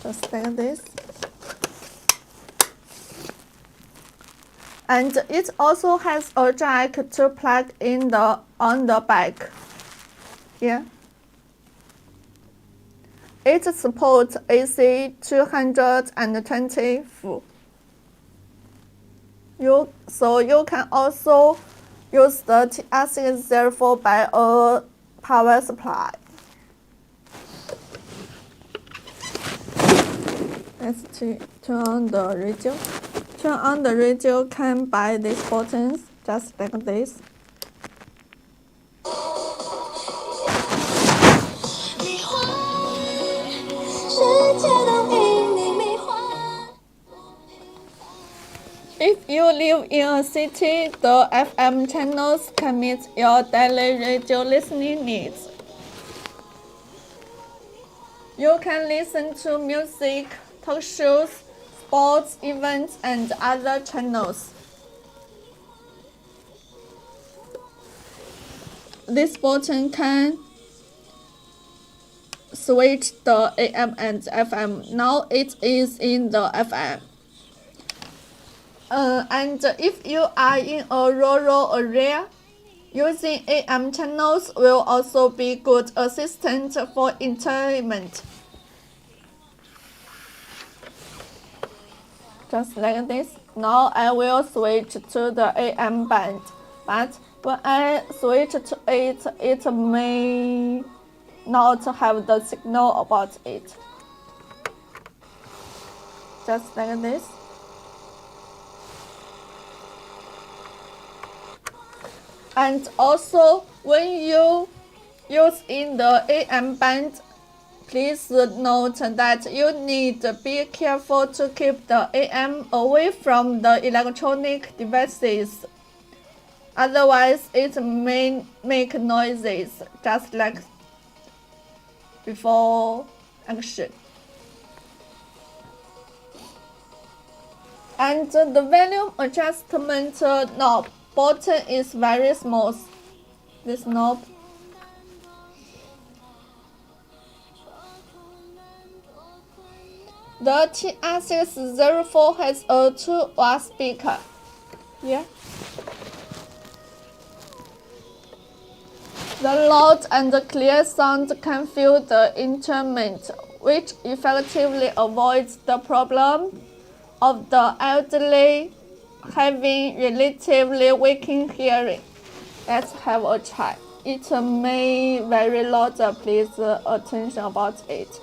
just like this. And it also has a jack to plug in on the back. Here. It supports AC 220 full. So you can also use the TR604 by a power supply. Let's turn on the radio. Turn on the radio can by these buttons, just like this. If you live in a city, the FM channels can meet your daily radio listening needs. You can listen to music, talk shows, sports events, and other channels. This button can switch the AM and FM. Now it is in the FM. And if you are in a rural area, using AM channels will also be good assistant for entertainment. Just like this. Now I will switch to the AM band, but when I switch to it, it may not have the signal about it. Just like this. And also, when you use in the AM band, please note that you need to be careful to keep the AM away from the electronic devices. Otherwise, it may make noises, just like before action. And the volume adjustment knob button is very small. This knob. The TR604 has a 2-watt speaker. Yeah. The loud and clear sound can fill the instrument, which effectively avoids the problem of the elderly having relatively weak hearing. Let's have a try. It may very loud, please attention about it.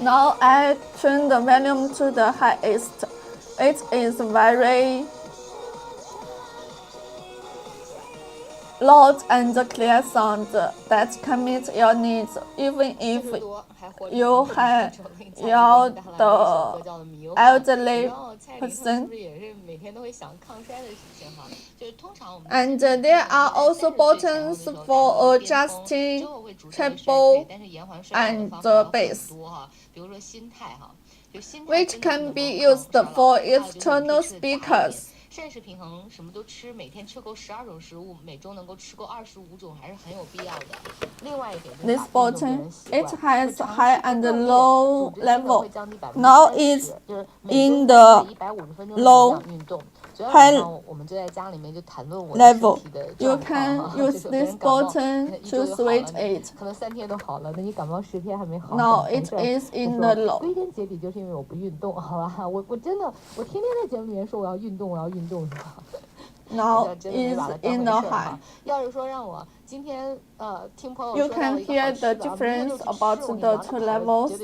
Now I turn the volume to the highest. It is very loud and clear sound that can meet your needs, even if you have the elderly person. And there are also buttons for adjusting treble and bass, which can be used for external speakers. This button, it has high and low level. Now it's in the low high level. You can use this button to switch it. Now it is in the low. Now is in the high. You can hear the difference about the two levels.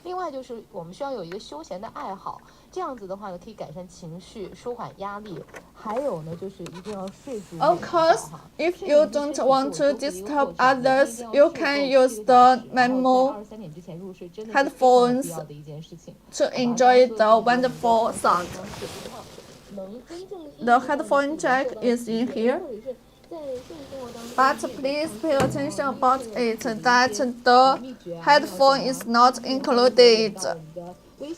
另外就是我们需要有一个休闲的爱好，这样子的话呢，可以改善情绪、舒缓压力。还有呢，就是一定要睡足。Of course, if you don't want to disturb others, you can use the memo headphones to enjoy the wonderful sound. The headphone jack is in here. But please pay attention about it that the headphone is not included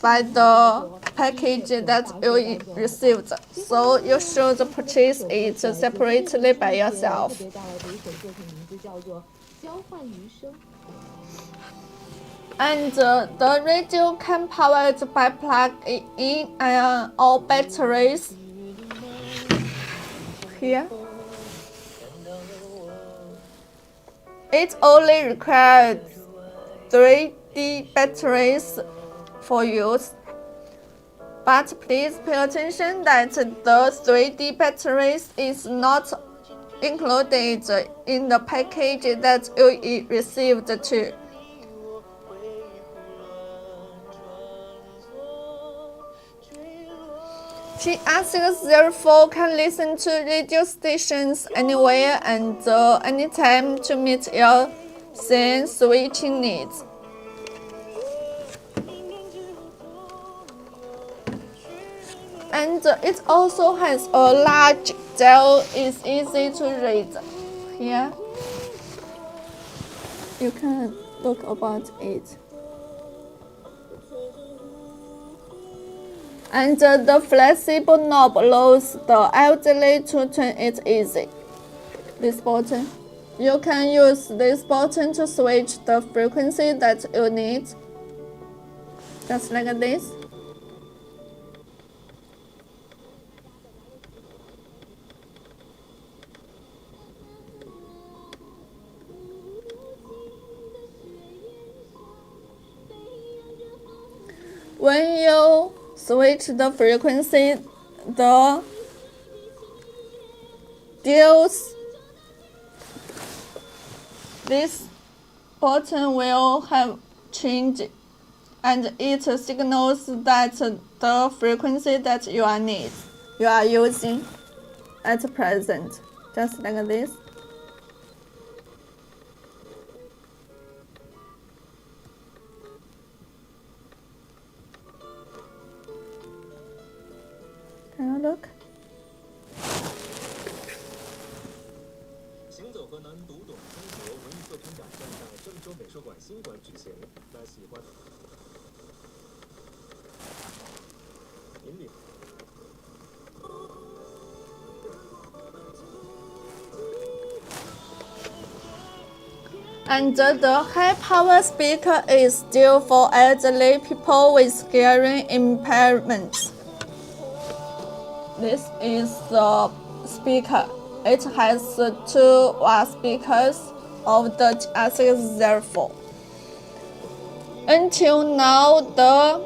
by the package that you received, so you should purchase it separately by yourself. And the radio can powered by plug-in iron or batteries. Here. It only requires 3D batteries for use. But please pay attention that the 3D batteries is not included in the package that you received too. TR604 can listen to radio stations anywhere and anytime to meet your scene switching needs. And it also has a large dial, it's easy to read. Here, you can look about it. And the flexible knob allows the elderly to turn it easy. This button. You can use this button to switch the frequency that you need. Just like this. When you switch the frequency, the dials, this button will have changed, and it signals that the frequency that you are using at present, just like this. Can you look? 行走河南读懂中国文艺作品展将在郑州美术馆新馆举行。那喜欢引领。 And the high-power speaker is still for elderly people with hearing impairments. This is the speaker. It has two speakers of the TR604. Until now, the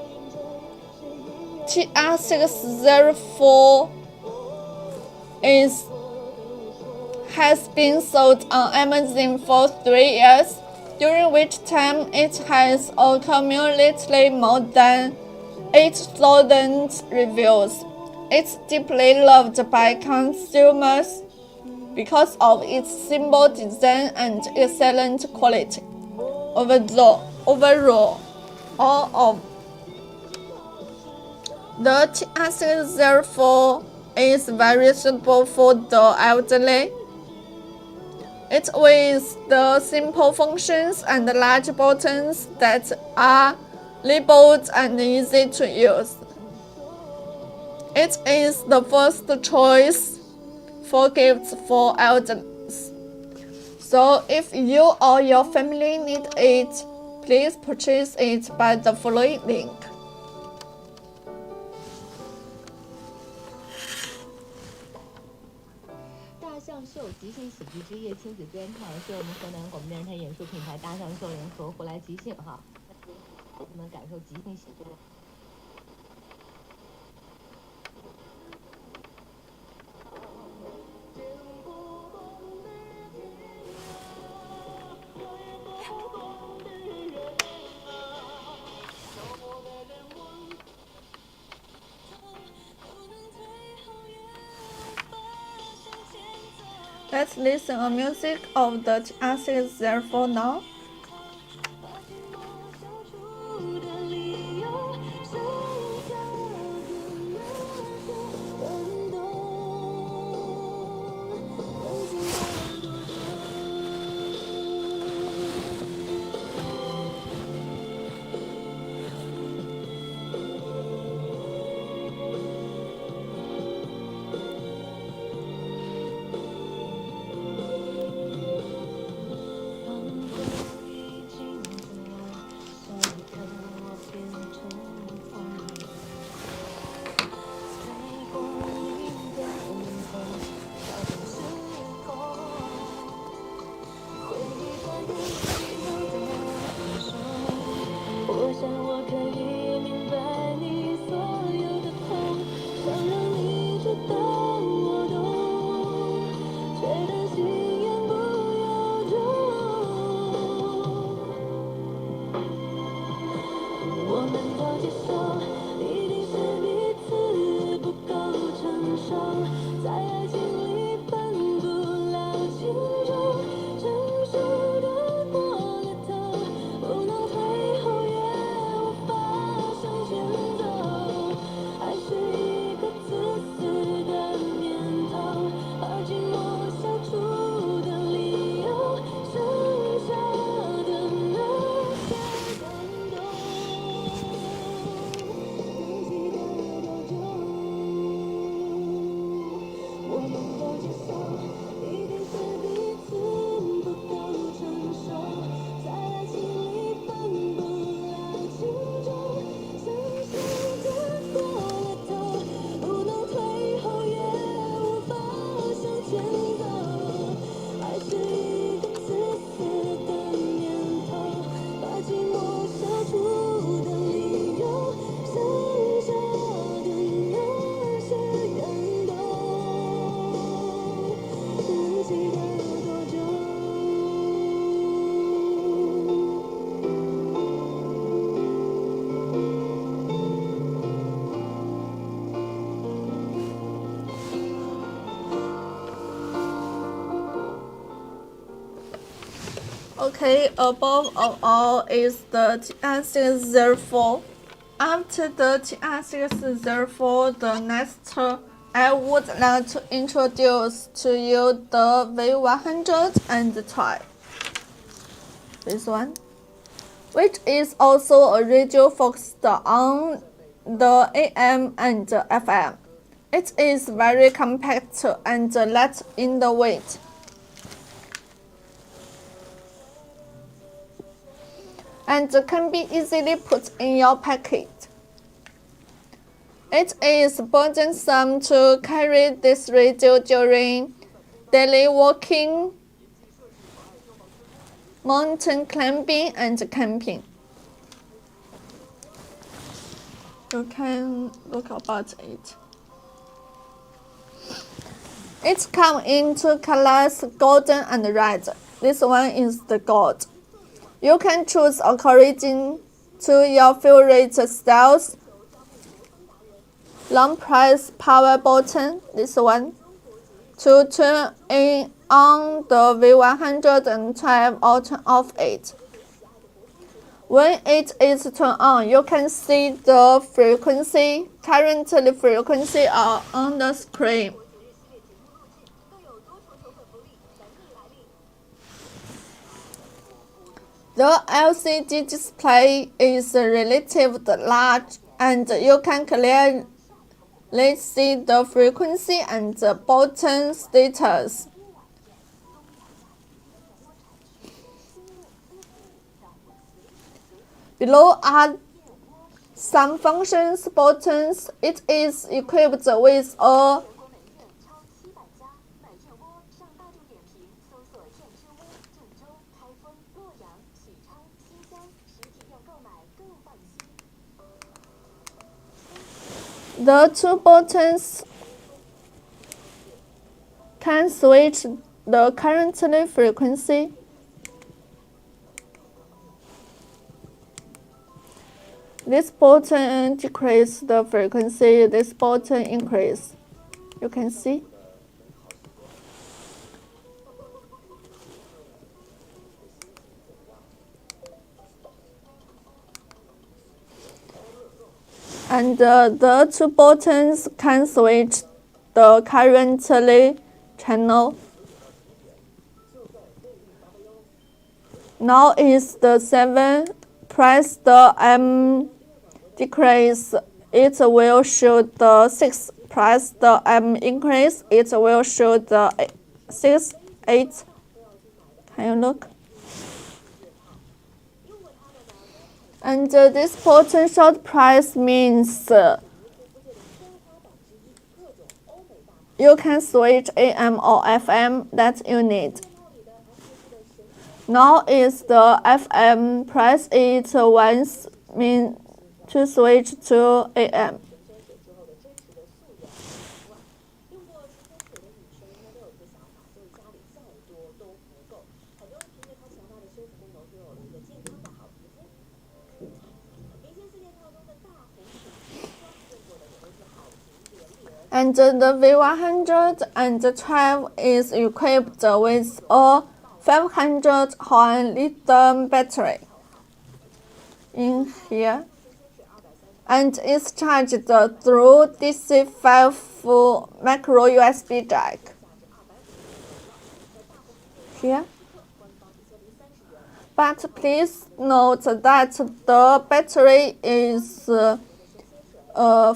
TR604 has been sold on Amazon for 3 years, during which time it has accumulated more than 8,000 reviews. It's deeply loved by consumers because of its simple design and excellent quality. Overall, all of the TR604 is very suitable for the elderly. It with the simple functions and large buttons that are labeled and easy to use. It is the first choice for gifts for elders. So if you or your family need it, please purchase it by the following link. 大象秀即兴喜剧之夜亲子专场是我们河南广播电台演出品牌大象秀联合胡来即兴哈，我们感受即兴喜剧。Let's listen to music of the TR604 now. Okay, above of all is the TN604. After the TN604, the next I would like to introduce to you the V112. This one, which is also a radio focused on the AM and FM. It is very compact and light in the weight. And can be easily put in your pocket. It is burdensome to carry this radio during daily walking, mountain climbing, and camping. You can look about it. It comes in two colors, golden and red. This one is the gold. You can choose according to your favorite styles. Long press power button, this one, to turn in on the V112 or turn off it. When it is turned on, you can see the frequency, current frequency are on the screen. The LCD display is relatively large, and you can clearly see the frequency and the button status. Below are some functions buttons. It is equipped with a The two buttons can switch the current frequency. This button decrease the frequency, this button increase. You can see. And the two buttons can switch the current channel. Now is the 7. Press the M decrease, it will show the 6. Press the M increase, it will show the 6, 8. Can you look? And this button short press means you can switch AM or FM that you need. Now is the FM, press it once means to switch to AM. And the V112 is equipped with a 500 lithium battery in here, and is charged through DC 5 micro USB jack here. But please note that the battery is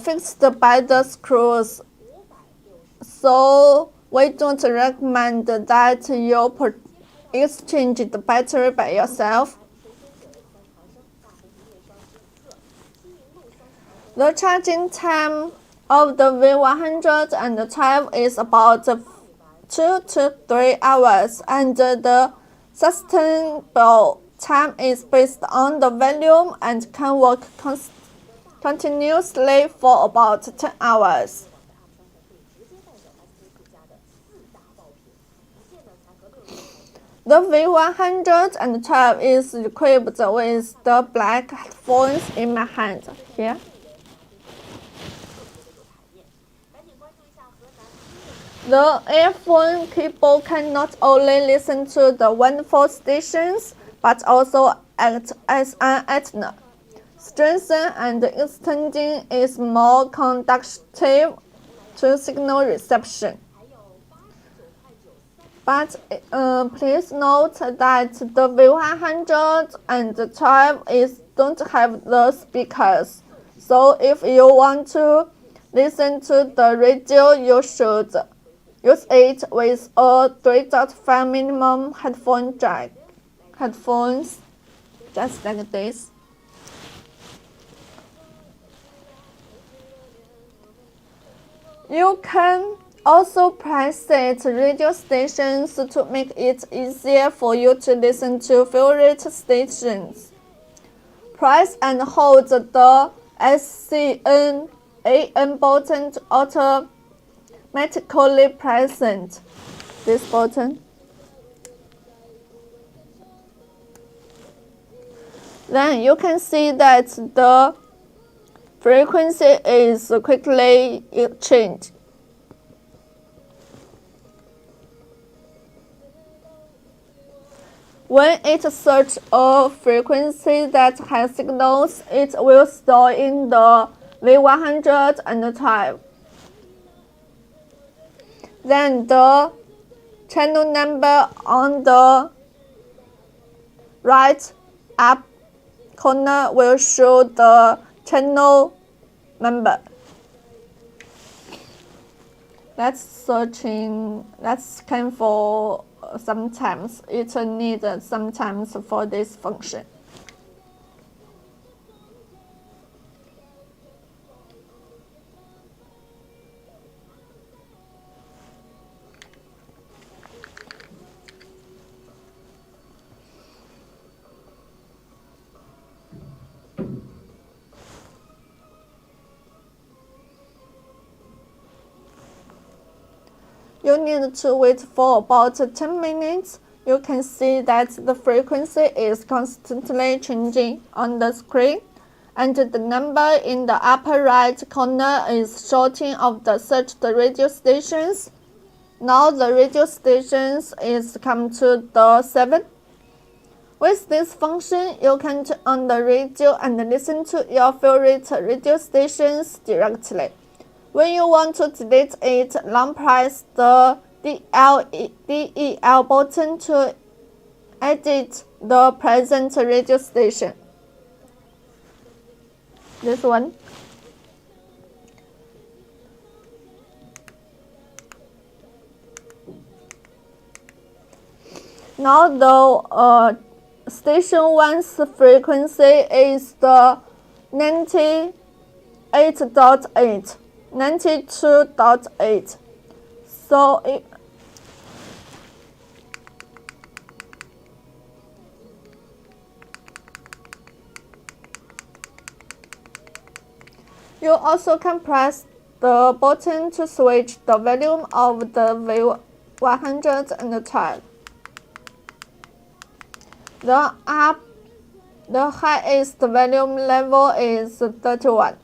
fixed by the screws, so we don't recommend that you exchange the battery by yourself. The charging time of the V112 is about 2 to 3 hours, and the sustainable time is based on the volume and can work continuously for about 10 hours. The V112 is equipped with the black headphones in my hand here. The earphone cable can not only listen to the wonderful stations, but also act as an antenna, strengthening and extending its more conductive to signal reception. But please note that the V112 don't have the speakers, so if you want to listen to the radio, you should use it with a 3.5 minimum headphones, just like this. You can also preset radio stations to make it easier for you to listen to favorite stations. Press and hold the SCN AM button to automatically present this button. Then you can see that the frequency is quickly changed. When it searches a frequency that has signals, it will store in the V112. Then the channel number on the right up corner will show the channel number. Let's scan for sometimes. It needs sometimes for this function. You need to wait for about 10 minutes. You can see that the frequency is constantly changing on the screen, and the number in the upper right corner is showing of the searched radio stations. Now the radio stations is come to the 7. With this function, you can turn on the radio and listen to your favorite radio stations directly. When you want to delete it, long press the DEL button to edit the present radio station. This one. Now the station 1's frequency is the 98.8. 92.8. So you also can press the button to switch the volume of the V112. The highest volume level is 31.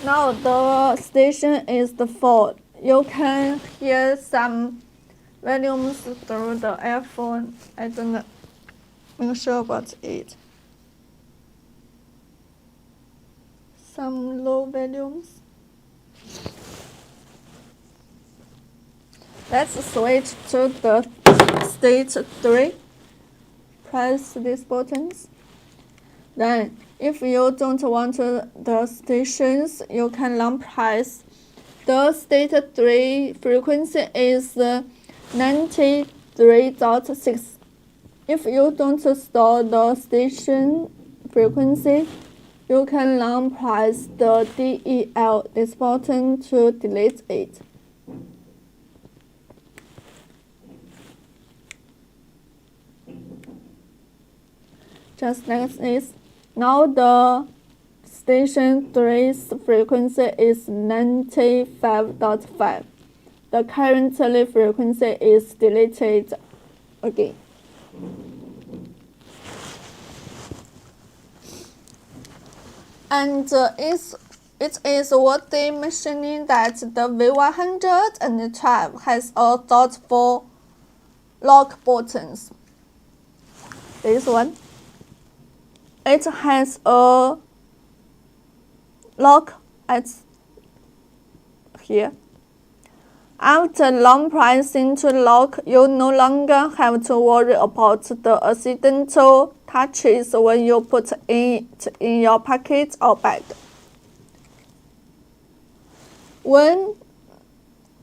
Now the station is the 4. You can hear some volumes through the earphone. I'm not sure about it. Some low volumes. Let's switch to the state 3. Press these buttons. Then, if you don't want the stations, you can long press. The state 3 frequency is 93.6. If you don't store the station frequency, you can long press the DEL this button to delete it. Just like this. Now the station 3's frequency is 95.5. the currently frequency is deleted again. And it is worth mentioning that the V112 has a thoughtful lock buttons. This one, it has a lock at here. After long pressing to lock, you no longer have to worry about the accidental touches when you put it in your pocket or bag. When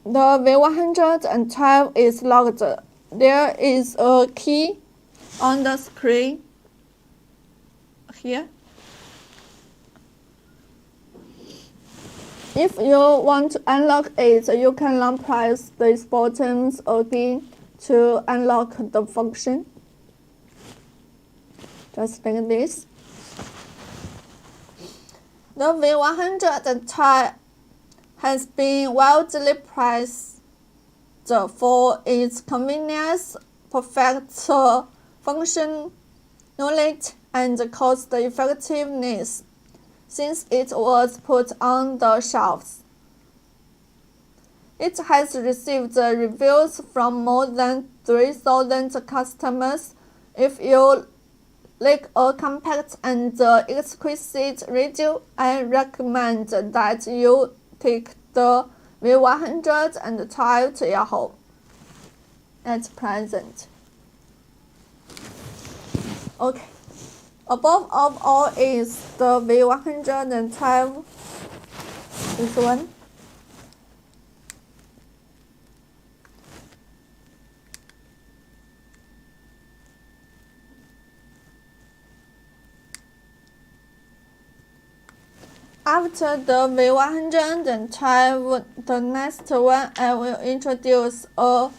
the V112 is locked, there is a key on the screen here. If you want to unlock it, you can long press these buttons again to unlock the function. Just like this. The V112 has been widely praised for its convenience, perfect functionality, and cost effectiveness since it was put on the shelves. It has received reviews from more than 3,000 customers. If you like a compact and exquisite radio, I recommend that you take the V112 to your home at present. Okay. Above of all is the V112, this one. After the V112, the next one I will introduce a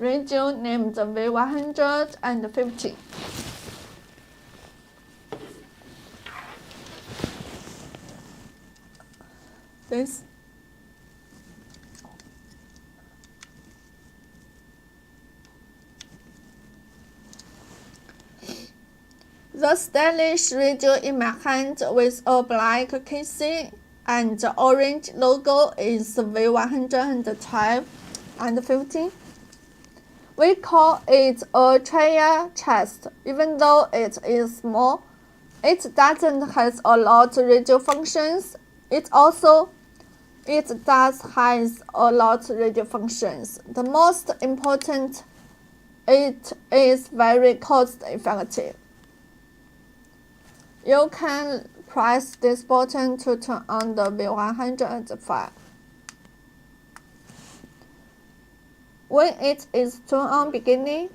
radio named V150. This. The stylish radio in my hand with a black casing and orange logo is V112 and 50. We call it a treasure chest. Even though it is small, it doesn't have a lot of radio functions. It does has a lot of radio functions. The most important, it is very cost effective. You can press this button to turn on the V105. When it is turned on beginning,